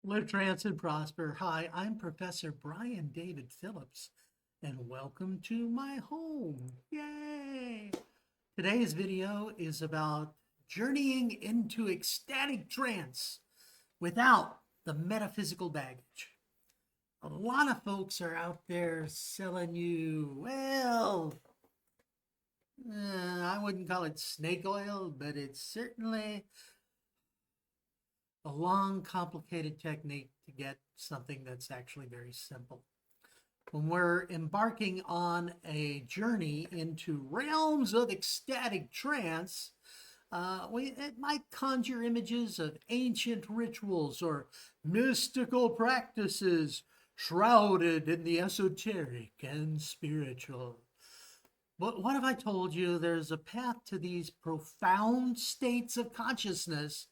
Live, trance, and prosper. Hi, I'm Professor Brian David Phillips, and welcome to my home. Yay! Today's video is about journeying into ecstatic trance without the metaphysical baggage. A lot of folks are out there selling you, I wouldn't call it snake oil, but it's certainly a long, complicated technique to get something that's actually very simple. When we're embarking on a journey into realms of ecstatic trance, it might conjure images of ancient rituals or mystical practices shrouded in the esoteric and spiritual. But what if I told you there's a path to these profound states of consciousness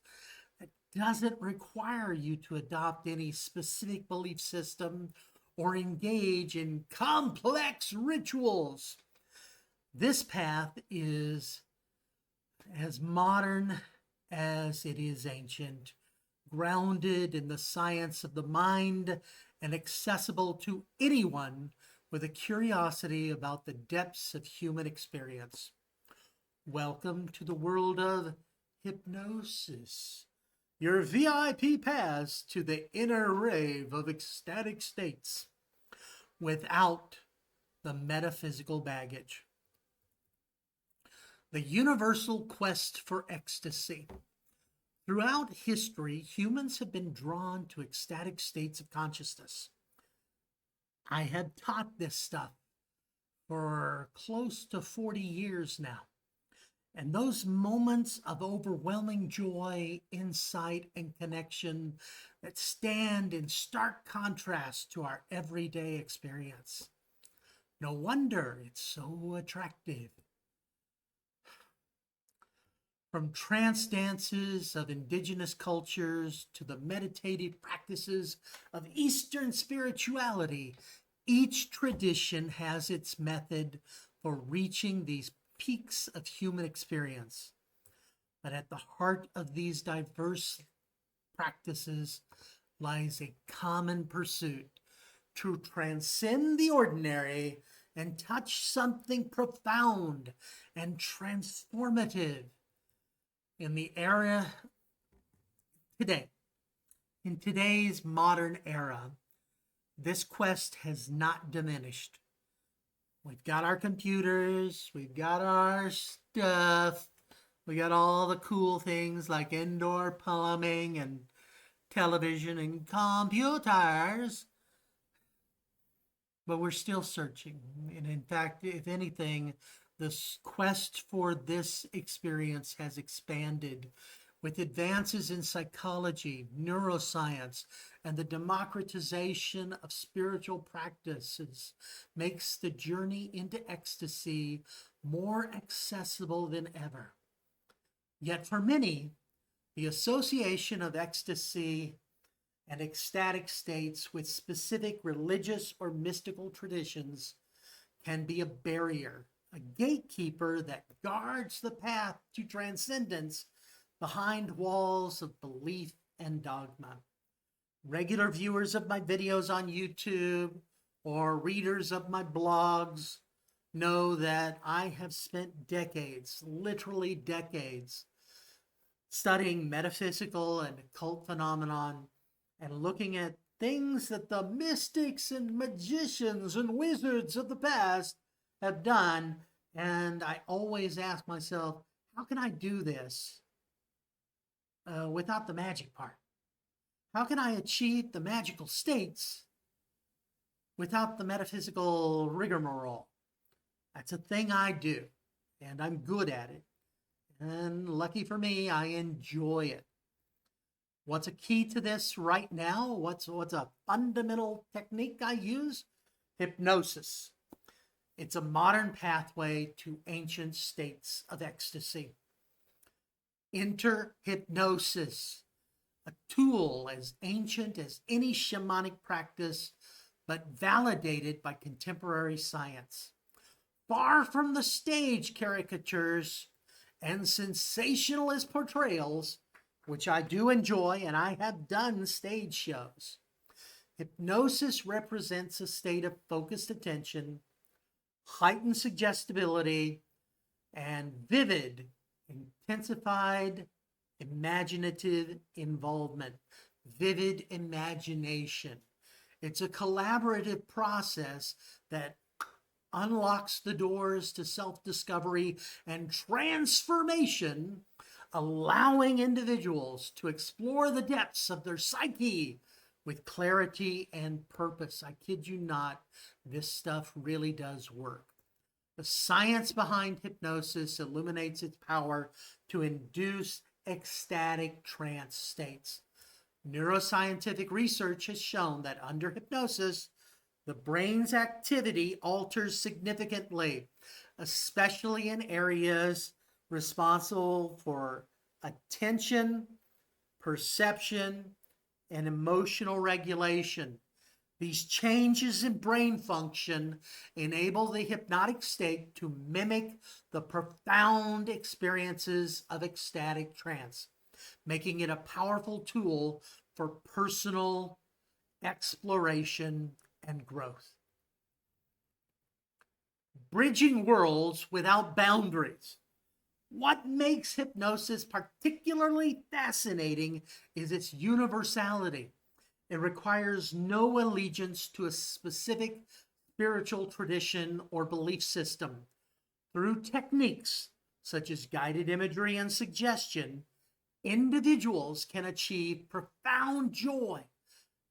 that doesn't require you to adopt any specific belief system or engage in complex rituals? This path is as modern as it is ancient, grounded in the science of the mind and accessible to anyone with a curiosity about the depths of human experience. Welcome to the world of hypnosis, your VIP pass to the inner rave of ecstatic states without the metaphysical baggage. The universal quest for ecstasy. Throughout history, humans have been drawn to ecstatic states of consciousness. I have taught this stuff for close to 40 years now. And those moments of overwhelming joy, insight, and connection that stand in stark contrast to our everyday experience. No wonder it's so attractive. From trance dances of indigenous cultures to the meditative practices of Eastern spirituality, each tradition has its method for reaching these peaks of human experience. But at the heart of these diverse practices lies a common pursuit to transcend the ordinary and touch something profound and transformative. In the era today, in today's modern era, this quest has not diminished. We've got our computers, we've got our stuff, we got all the cool things like indoor plumbing and television and computers, but we're still searching. And in fact, if anything, the quest for this experience has expanded with advances in psychology, neuroscience, and the democratization of spiritual practices makes the journey into ecstasy more accessible than ever. Yet for many, the association of ecstasy and ecstatic states with specific religious or mystical traditions can be a barrier, a gatekeeper that guards the path to transcendence behind walls of belief and dogma. Regular viewers of my videos on YouTube or readers of my blogs know that I have spent decades, literally decades, studying metaphysical and occult phenomenon and looking at things that the mystics and magicians and wizards of the past have done. And I always ask myself, how can I do this without the magic part? How can I achieve the magical states without the metaphysical rigmarole? That's a thing I do, and I'm good at it. And lucky for me, I enjoy it. What's a key to this right now? What's a fundamental technique I use? Hypnosis. It's a modern pathway to ancient states of ecstasy. Enter hypnosis, a tool as ancient as any shamanic practice, but validated by contemporary science. Far from the stage caricatures and sensationalist portrayals, which I do enjoy, and I have done stage shows. Hypnosis represents a state of focused attention, heightened suggestibility, and vivid, intensified, imaginative involvement, vivid imagination. It's a collaborative process that unlocks the doors to self-discovery and transformation, allowing individuals to explore the depths of their psyche with clarity and purpose. I kid you not, this stuff really does work. The science behind hypnosis illuminates its power to induce ecstatic trance states. Neuroscientific research has shown that under hypnosis, the brain's activity alters significantly, especially in areas responsible for attention, perception, and emotional regulation. These changes in brain function enable the hypnotic state to mimic the profound experiences of ecstatic trance, making it a powerful tool for personal exploration and growth. Bridging worlds without boundaries. What makes hypnosis particularly fascinating is its universality. It requires no allegiance to a specific spiritual tradition or belief system. Through techniques such as guided imagery and suggestion, individuals can achieve profound joy,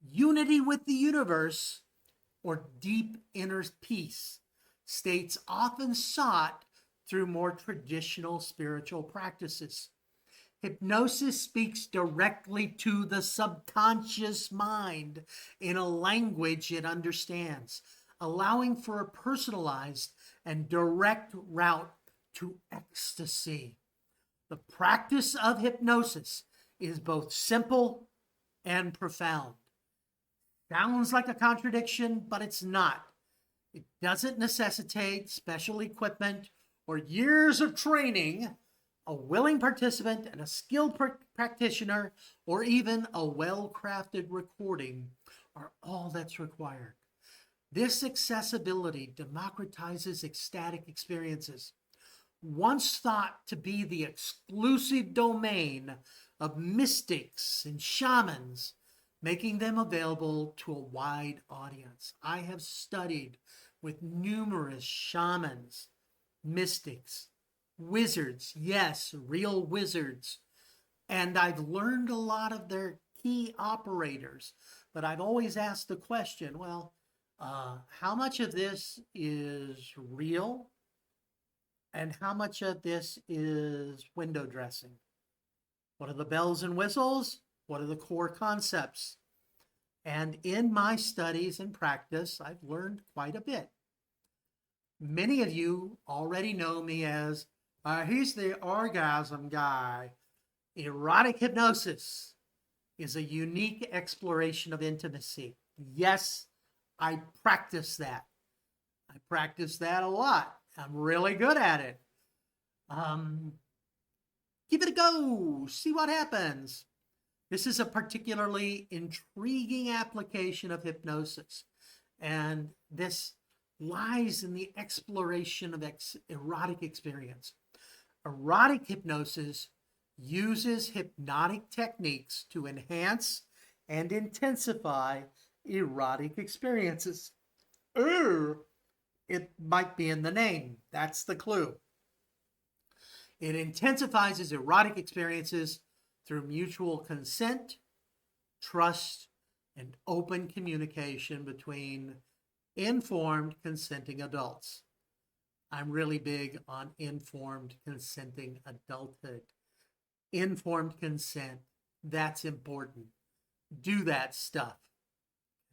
unity with the universe, or deep inner peace, states often sought through more traditional spiritual practices. Hypnosis speaks directly to the subconscious mind in a language it understands, allowing for a personalized and direct route to ecstasy. The practice of hypnosis is both simple and profound. Sounds like a contradiction, but it's not. It doesn't necessitate special equipment or years of training. A willing participant and a skilled practitioner, or even a well-crafted recording, are all that's required. This accessibility democratizes ecstatic experiences, once thought to be the exclusive domain of mystics and shamans, making them available to a wide audience. I have studied with numerous shamans, mystics, wizards, yes, real wizards. And I've learned a lot of their key operators, but I've always asked the question, well, how much of this is real and how much of this is window dressing? What are the bells and whistles? What are the core concepts? And in my studies and practice, I've learned quite a bit. Many of you already know me as he's the orgasm guy. Erotic hypnosis is a unique exploration of intimacy. Yes, I practice that. I practice that a lot. I'm really good at it. Give it a go. See what happens. This is a particularly intriguing application of hypnosis. And this lies in the exploration of erotic experience. Erotic hypnosis uses hypnotic techniques to enhance and intensify erotic experiences. It might be in the name. That's the clue. It intensifies erotic experiences through mutual consent, trust, and open communication between informed, consenting adults. I'm really big on informed, consenting adulthood. Informed consent, that's important. Do that stuff.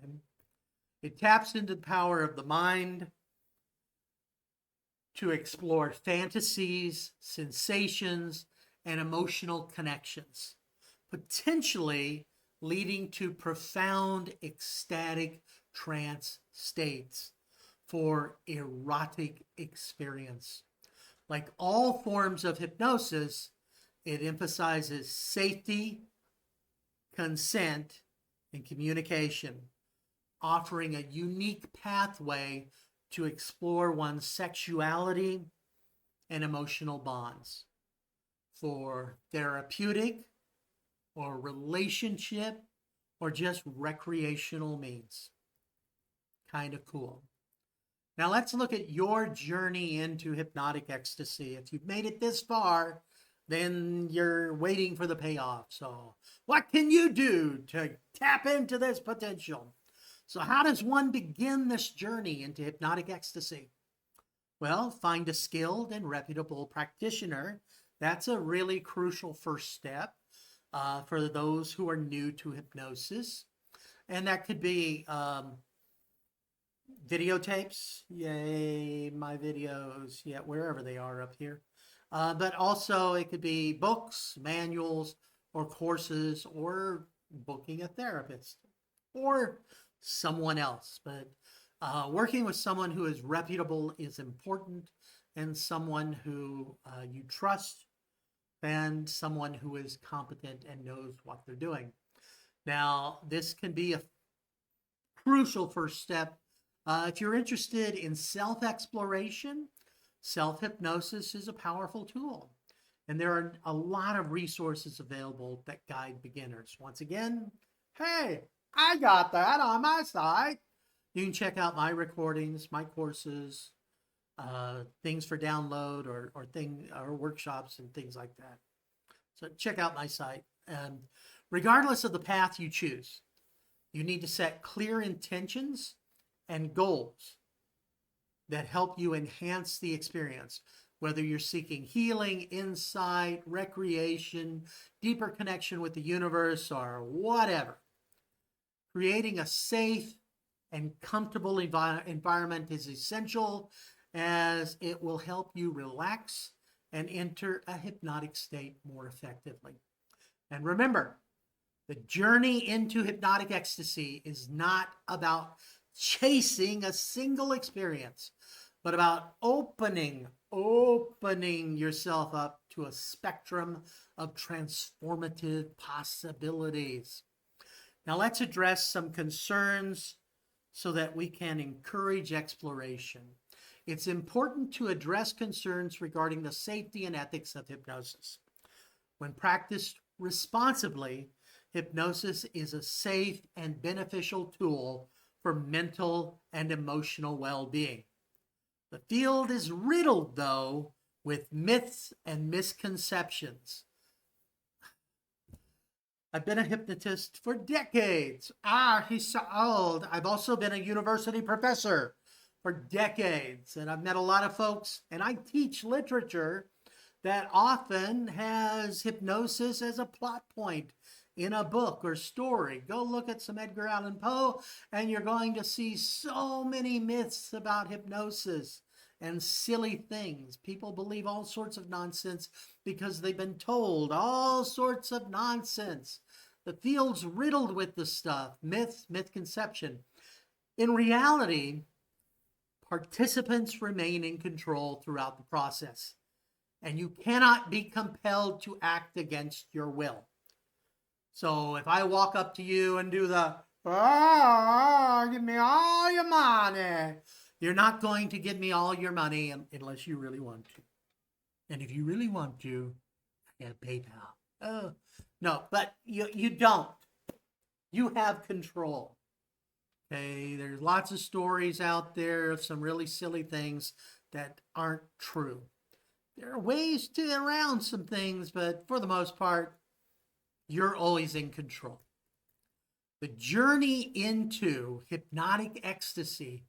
Okay? It taps into the power of the mind to explore fantasies, sensations, and emotional connections, potentially leading to profound ecstatic trance states for erotic experience. Like all forms of hypnosis, It emphasizes safety, consent, and communication, offering a unique pathway to explore one's sexuality and emotional bonds for therapeutic or relationship or just recreational means. Kind of cool. Now let's look at your journey into hypnotic ecstasy. If you've made it this far, then you're waiting for the payoff. So what can you do to tap into this potential? So how does one begin this journey into hypnotic ecstasy? Well, find a skilled and reputable practitioner. That's a really crucial first step for those who are new to hypnosis. And that could be videotapes. Yay, my videos. Yeah, wherever they are up here. But also it could be books, manuals, or courses, or booking a therapist or someone else. But working with someone who is reputable is important, and someone who you trust, and someone who is competent and knows what they're doing. Now, this can be a crucial first step. If you're interested in self-exploration, self-hypnosis is a powerful tool. And there are a lot of resources available that guide beginners. Once again, hey, I got that on my site. You can check out my recordings, my courses, things for download or workshops and things like that. So check out my site. Regardless of the path you choose, you need to set clear intentions and goals that help you enhance the experience, whether you're seeking healing, insight, recreation, deeper connection with the universe, or whatever. Creating a safe and comfortable environment is essential, as it will help you relax and enter a hypnotic state more effectively. And remember, the journey into hypnotic ecstasy is not about chasing a single experience, but about opening yourself up to a spectrum of transformative possibilities. Now let's address some concerns so that we can encourage exploration. It's important to address concerns regarding the safety and ethics of hypnosis. When practiced responsibly, hypnosis is a safe and beneficial tool for mental and emotional well-being. The field is riddled, though, with myths and misconceptions. I've been a hypnotist for decades. He's so old. I've also been a university professor for decades, and I've met a lot of folks, and I teach literature that often has hypnosis as a plot point in a book or story. Go look at some Edgar Allan Poe, and you're going to see so many myths about hypnosis and silly things. People believe all sorts of nonsense because they've been told all sorts of nonsense. The field's riddled with the stuff, myth conception. In reality, participants remain in control throughout the process, and you cannot be compelled to act against your will. So if I walk up to you and do the, give me all your money, you're not going to give me all your money unless you really want to. And if you really want to, I have PayPal. Oh, no, but you don't. You have control. Okay, there's lots of stories out there of some really silly things that aren't true. There are ways to get around some things, but for the most part, you're always in control. The journey into hypnotic ecstasy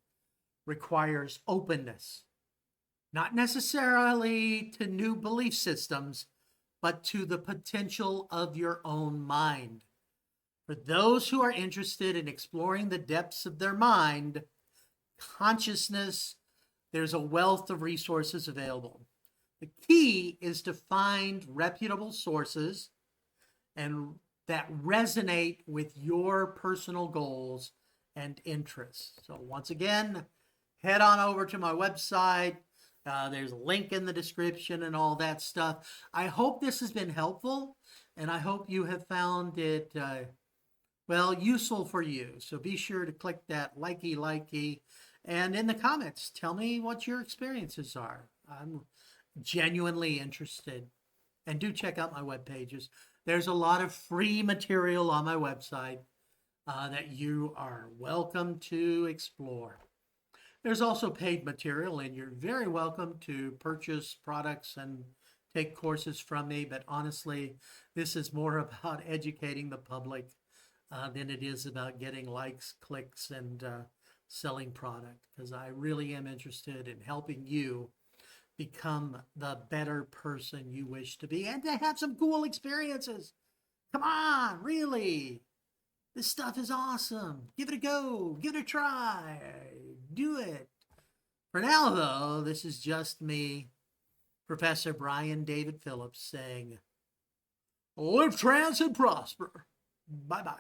requires openness, not necessarily to new belief systems, but to the potential of your own mind. For those who are interested in exploring the depths of their mind, consciousness, there's a wealth of resources available. The key is to find reputable sources and that resonate with your personal goals and interests. So once again, head on over to my website, There's a link in the description and all that stuff. I hope this has been helpful, and I hope you have found it, well, useful for you. So be sure to click that likey, and in the comments, tell me what your experiences are. I'm genuinely interested. And do check out my web pages. There's a lot of free material on my website that you are welcome to explore. There's also paid material, and you're very welcome to purchase products and take courses from me. But honestly, this is more about educating the public than it is about getting likes, clicks, and selling product, because I really am interested in helping you become the better person you wish to be and to have some cool experiences. Come on, really. This stuff is awesome. Give it a go. Give it a try. Do it. For now, though, this is just me, Professor Brian David Phillips, saying, live trance and prosper. Bye-bye.